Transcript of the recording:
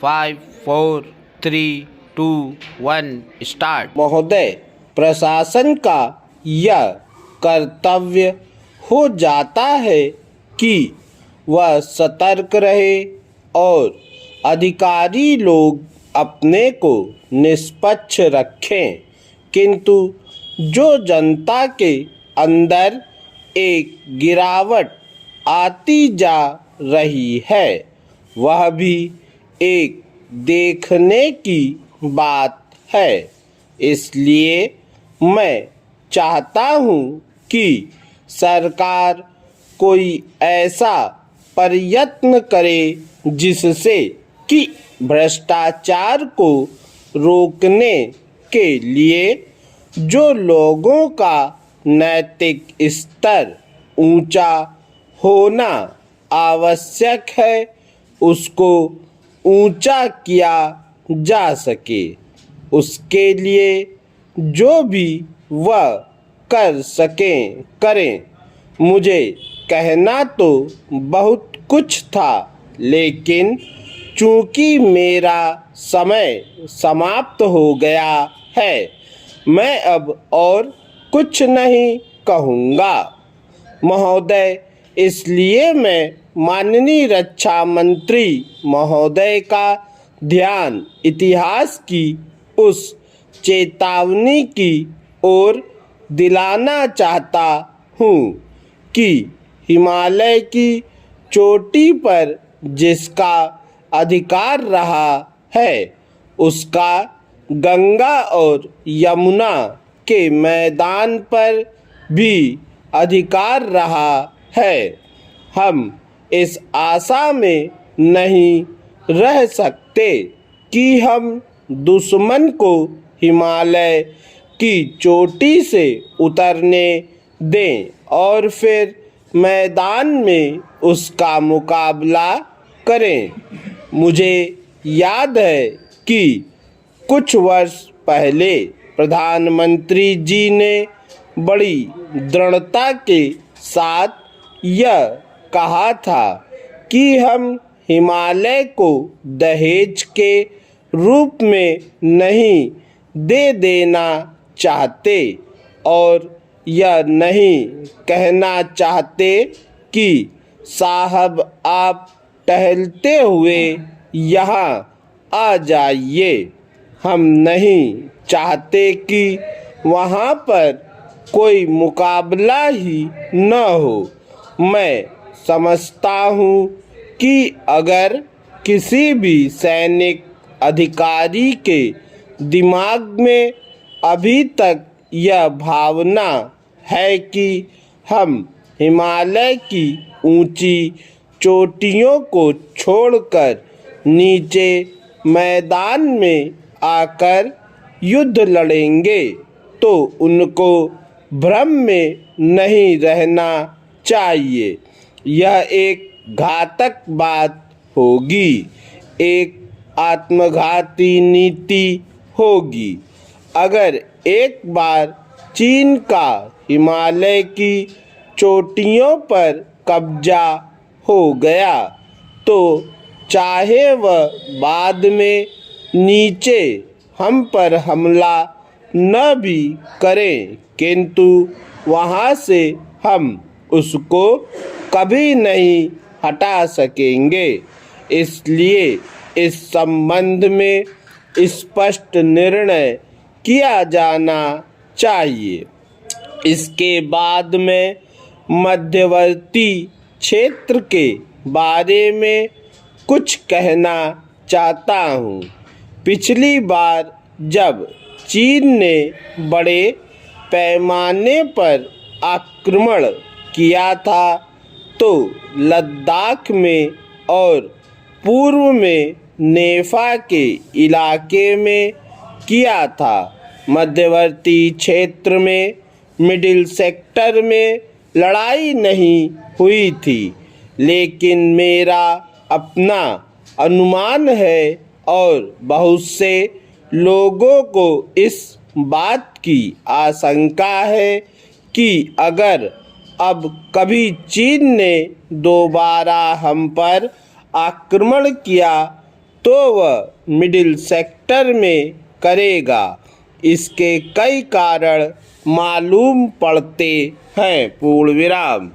5 4 3 2 1 start. महोदय, प्रशासन का यह कर्तव्य हो जाता है कि वह सतर्क रहे और अधिकारी लोग अपने को निष्पक्ष रखें, किंतु जो जनता के अंदर एक गिरावट आती जा रही है वह भी एक देखने की बात है। इसलिए मैं चाहता हूँ कि सरकार कोई ऐसा प्रयत्न करे जिससे कि भ्रष्टाचार को रोकने के लिए जो लोगों का नैतिक स्तर ऊंचा होना आवश्यक है उसको ऊंचा किया जा सके। उसके लिए जो भी वह कर सकें करें। मुझे कहना तो बहुत कुछ था, लेकिन चूंकि मेरा समय समाप्त हो गया है, मैं अब और कुछ नहीं कहूँगा। महोदय, इसलिए मैं माननीय रक्षा मंत्री महोदय का ध्यान इतिहास की उस चेतावनी की ओर दिलाना चाहता हूँ कि हिमालय की चोटी पर जिसका अधिकार रहा है उसका गंगा और यमुना के मैदान पर भी अधिकार रहा है। हम इस आशा में नहीं रह सकते कि हम दुश्मन को हिमालय की चोटी से उतरने दें और फिर मैदान में उसका मुकाबला करें। मुझे याद है कि कुछ वर्ष पहले प्रधानमंत्री जी ने बड़ी दृढ़ता के साथ यह कहा था कि हम हिमालय को दहेज के रूप में नहीं दे देना चाहते और यह नहीं कहना चाहते कि साहब आप टहलते हुए यहाँ आ जाइए। हम नहीं चाहते कि वहाँ पर कोई मुकाबला ही न हो। मैं समझता हूँ कि अगर किसी भी सैनिक अधिकारी के दिमाग में अभी तक यह भावना है कि हम हिमालय की ऊंची चोटियों को छोड़कर नीचे मैदान में आकर युद्ध लड़ेंगे, तो उनको भ्रम में नहीं रहना चाहिए। यह एक घातक बात होगी, एक आत्मघाती नीति होगी। अगर एक बार चीन का हिमालय की चोटियों पर कब्जा हो गया तो चाहे वह बाद में नीचे हम पर हमला न भी करें, किंतु वहाँ से हम उसको कभी नहीं हटा सकेंगे। इसलिए इस संबंध में स्पष्ट निर्णय किया जाना चाहिए। इसके बाद में मध्यवर्ती क्षेत्र के बारे में कुछ कहना चाहता हूँ। पिछली बार जब चीन ने बड़े पैमाने पर आक्रमण किया था तो लद्दाख में और पूर्व में नेफा के इलाके में किया था। मध्यवर्ती क्षेत्र में मिडिल सेक्टर में लड़ाई नहीं हुई थी, लेकिन मेरा अपना अनुमान है और बहुत से लोगों को इस बात की आशंका है कि अगर अब कभी चीन ने दोबारा हम पर आक्रमण किया तो वह मिडिल सेक्टर में करेगा। इसके कई कारण मालूम पड़ते हैं। पूर्ण विराम।